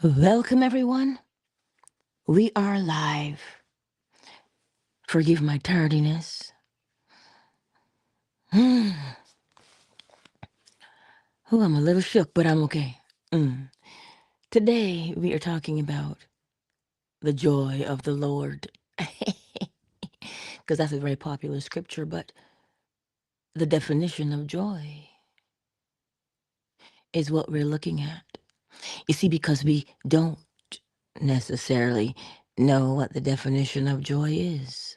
Welcome, everyone. We are live. Forgive my tardiness. Oh, I'm a little shook, but I'm okay. Today, we are talking about the joy of the Lord. Because that's a very popular scripture, but the definition of joy is what we're looking at. You see, because we don't necessarily know what the definition of joy is.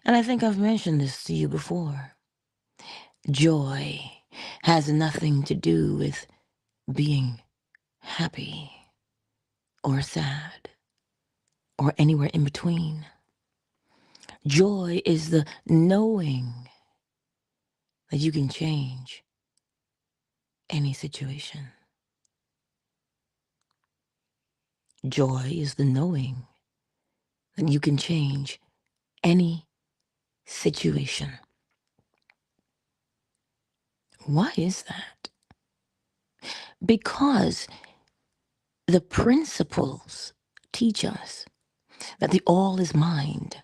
And I think I've mentioned this to you before. Joy has nothing to do with being happy or sad or anywhere in between. Joy is the knowing that you can change any situation. Joy is the knowing that you can change any situation. Why is that? Because the principles teach us that the all is mind.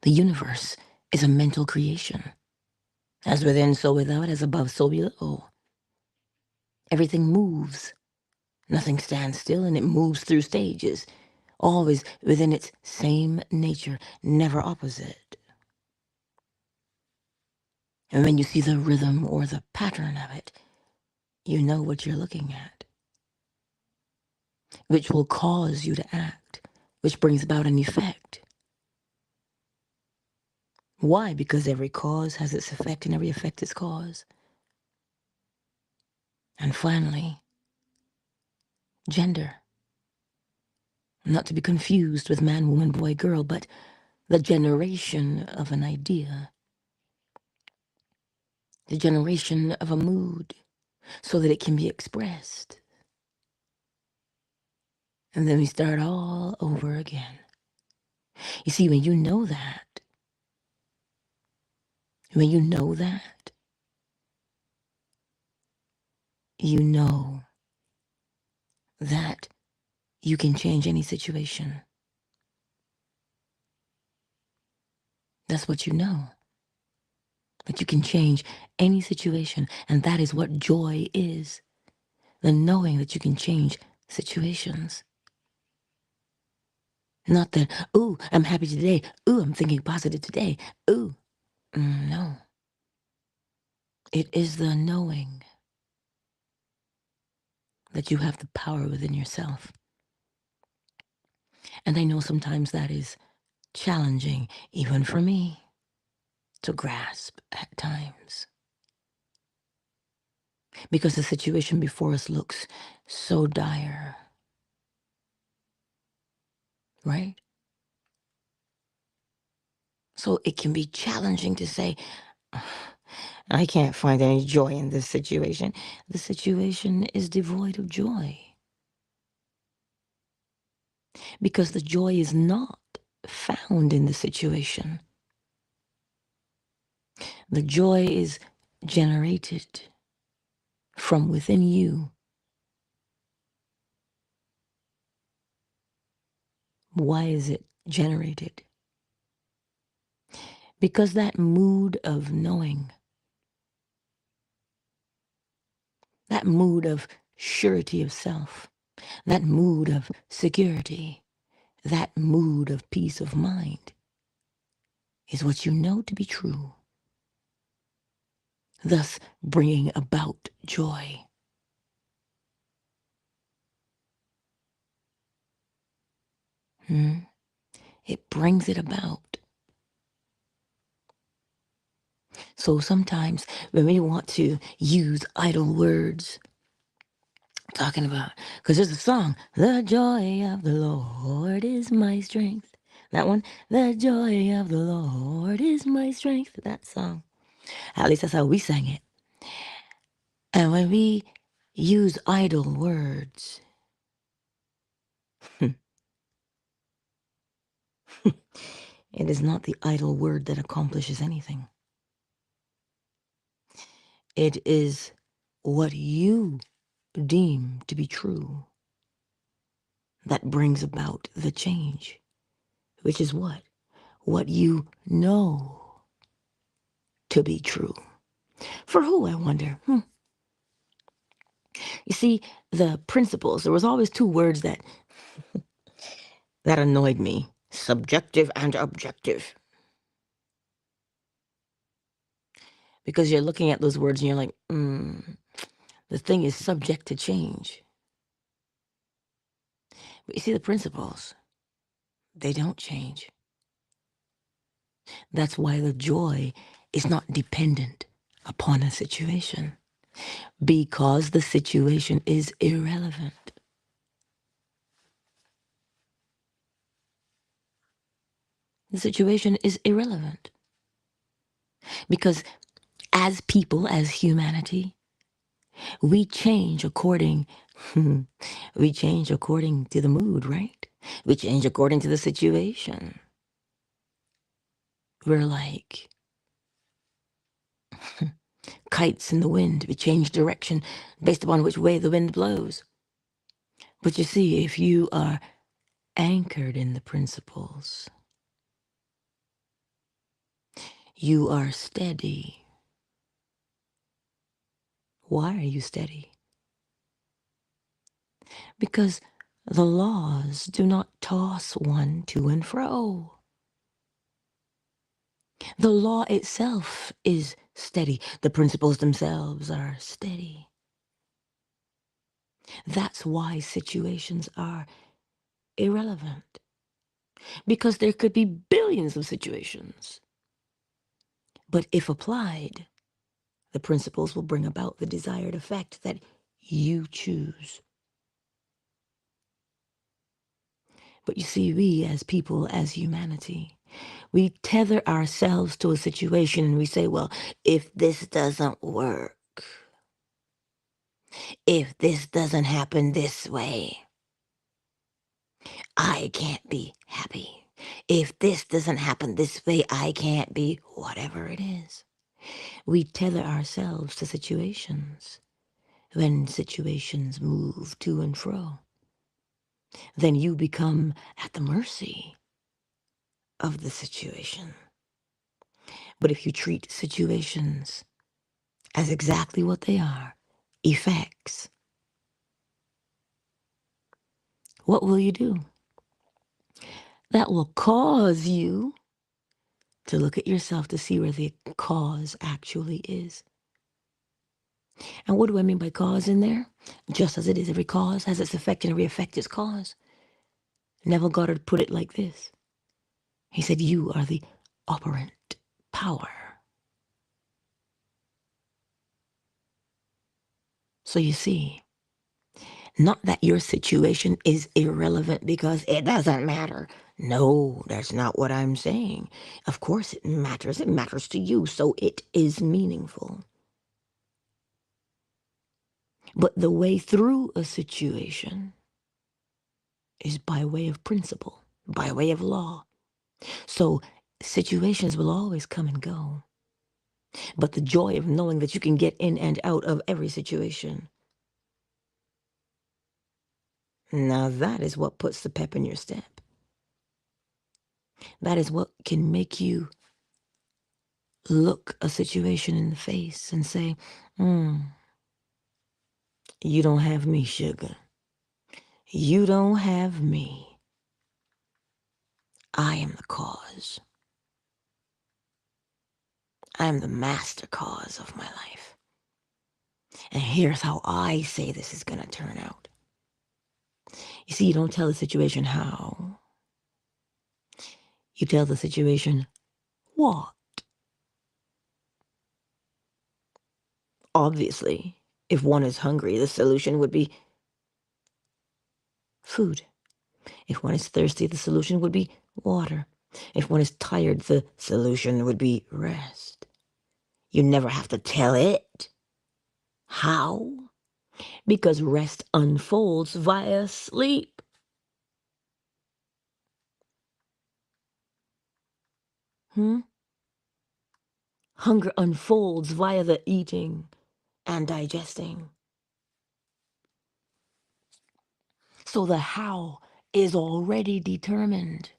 The universe is a mental creation. As within, so without, as above, so below. Everything moves. Nothing stands still, and it moves through stages, always within its same nature, never opposite. And when you see the rhythm or the pattern of it, you know what you're looking at, which will cause you to act, which brings about an effect. Why? Because every cause has its effect, and every effect its cause. And finally, gender. Not to be confused with man, woman, boy, girl, but the generation of an idea, the generation of a mood, so that it can be expressed. And then we start all over again. You see, when you know that, you know that you can change any situation. That's what you know. That you can change any situation. And that is what joy is. The knowing that you can change situations. Not that, ooh, I'm happy today. Ooh, I'm thinking positive today. Ooh, no. It is the knowing that you have the power within yourself. And I know sometimes that is challenging, even for me, to grasp at times. Because the situation before us looks so dire. Right? So it can be challenging to say, I can't find any joy in this situation. The situation is devoid of joy. Because the joy is not found in the situation. The joy is generated from within you. Why is it generated? Because that mood of knowing, that mood of surety of self, that mood of security, that mood of peace of mind is what you know to be true, thus bringing about joy. It brings it about. So sometimes when we want to use idle words, talking about, because there's a song, the joy of the Lord is my strength. That one, the joy of the Lord is my strength. That song. At least that's how we sang it. And when we use idle words, it is not the idle word that accomplishes anything. It is what you deem to be true. that brings about the change, which is what? What you know to be true. For who, I wonder? You see, the principles, there was always two words that annoyed me: subjective and objective. Because you're looking at those words and you're like, the thing is subject to change. But you see, the principles, they don't change. That's why the joy is not dependent upon a situation, because the situation is irrelevant. The situation is irrelevant. Because as people, as humanity, we change according to the mood, right? We change according to the situation. We're like kites in the wind. We change direction based upon which way the wind blows. But you see, if you are anchored in the principles, you are steady. Why are you steady? Because the laws do not toss one to and fro. The law itself is steady. The principles themselves are steady. That's why situations are irrelevant. Because there could be billions of situations. But if applied, the principles will bring about the desired effect that you choose. But you see, we as people, as humanity, we tether ourselves to a situation and we say, well, if this doesn't work, if this doesn't happen this way, I can't be happy. If this doesn't happen this way, I can't be whatever it is. We tether ourselves to situations. When situations move to and fro, then you become at the mercy of the situation. But if you treat situations as exactly what they are, effects, what will you do? That will cause you to look at yourself to see where the cause actually is. And what do I mean by cause in there? Just as it is, every cause has its effect and every effect is cause. Neville Goddard put it like this. He said, you are the operant power. So you see, not that your situation is irrelevant because it doesn't matter. No, that's not what I'm saying. Of course it matters. It matters to you, so it is meaningful. But the way through a situation is by way of principle, by way of law. So situations will always come and go. But the joy of knowing that you can get in and out of every situation, now that is what puts the pep in your step. That is what can make you look a situation in the face and say, you don't have me, sugar. You don't have me. I am the cause. I am the master cause of my life. And here's how I say this is going to turn out. You see, you don't tell the situation how. You tell the situation what. Obviously, if one is hungry, the solution would be food. If one is thirsty, the solution would be water. If one is tired, the solution would be rest. You never have to tell it. How? Because rest unfolds via sleep. Hunger unfolds via the eating and digesting. So the how is already determined.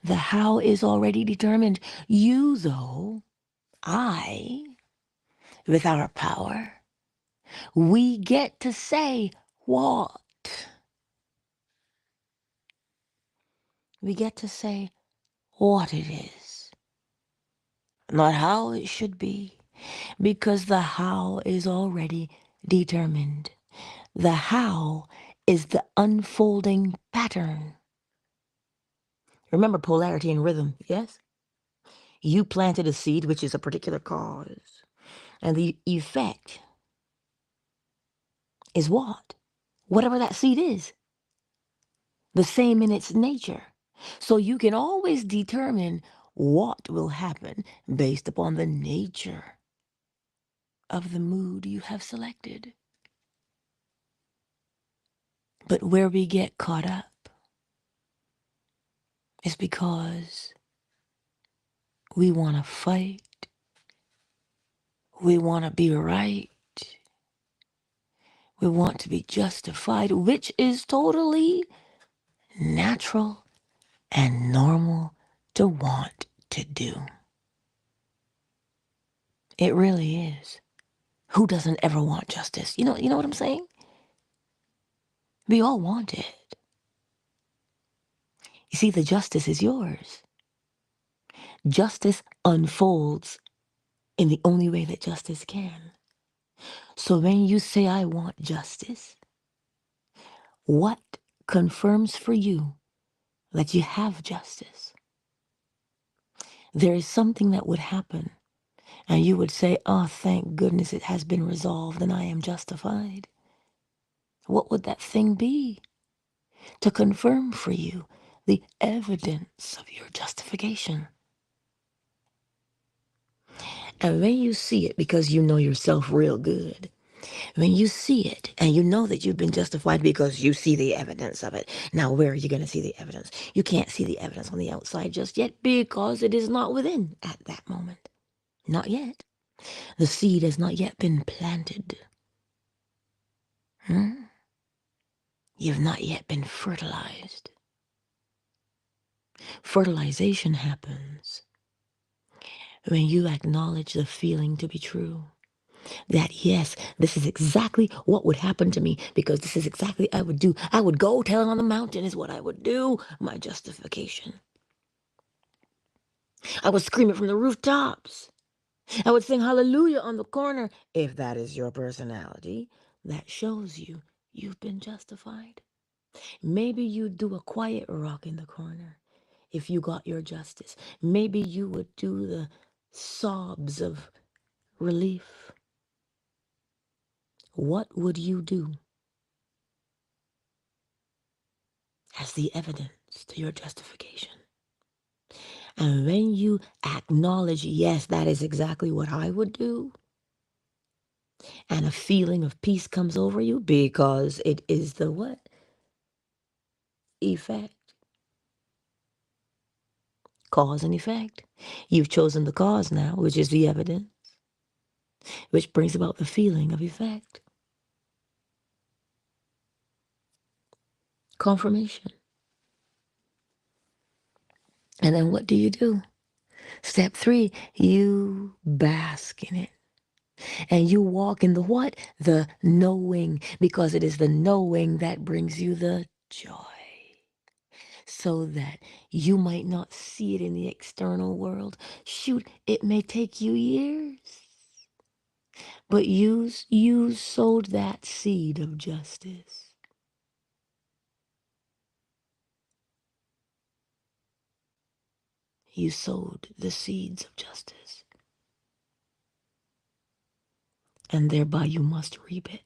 The how is already determined. You, though, I, with our power, we get to say what? We get to say what it is, not how it should be, because the how is already determined. The how is the unfolding pattern. Remember polarity and rhythm, yes? You planted a seed, which is a particular cause, and the effect is what? Whatever that seed is, the same in its nature. So you can always determine what will happen based upon the nature of the mood you have selected. But where we get caught up is because we want to fight, we want to be right, we want to be justified, which is totally natural and normal to want to do. It really is. Who doesn't ever want justice? You know what I'm saying? We all want it. You see, the justice is yours. Justice unfolds in the only way that justice can. So when you say, I want justice, what confirms for you that you have justice? There is something that would happen, and you would say, oh, thank goodness it has been resolved and I am justified. What would that thing be to confirm for you the evidence of your justification? And when you see it, because you know yourself real good, when you see it and you know that you've been justified because you see the evidence of it. Now, where are you going to see the evidence? You can't see the evidence on the outside just yet because it is not within at that moment. Not yet. The seed has not yet been planted. You've not yet been fertilized. Fertilization happens when you acknowledge the feeling to be true. That yes, this is exactly what would happen to me because this is exactly what I would do. I would go tell on the mountain is what I would do. My justification. I would scream it from the rooftops. I would sing hallelujah on the corner. If that is your personality, that shows you you've been justified. Maybe you'd do a quiet rock in the corner if you got your justice. Maybe you would do the sobs of relief. What would you do as the evidence to your justification? And when you acknowledge, yes, that is exactly what I would do, and a feeling of peace comes over you because it is the what? Effect. Cause and effect. You've chosen the cause now, which is the evidence, which brings about the feeling of effect. Confirmation. And then what do? Step 3, you bask in it. And you walk in the what? The knowing, because it is the knowing that brings you the joy. So that you might not see it in the external world. Shoot, it may take you years. But you sowed that seed of justice. You sowed the seeds of justice. And thereby you must reap it.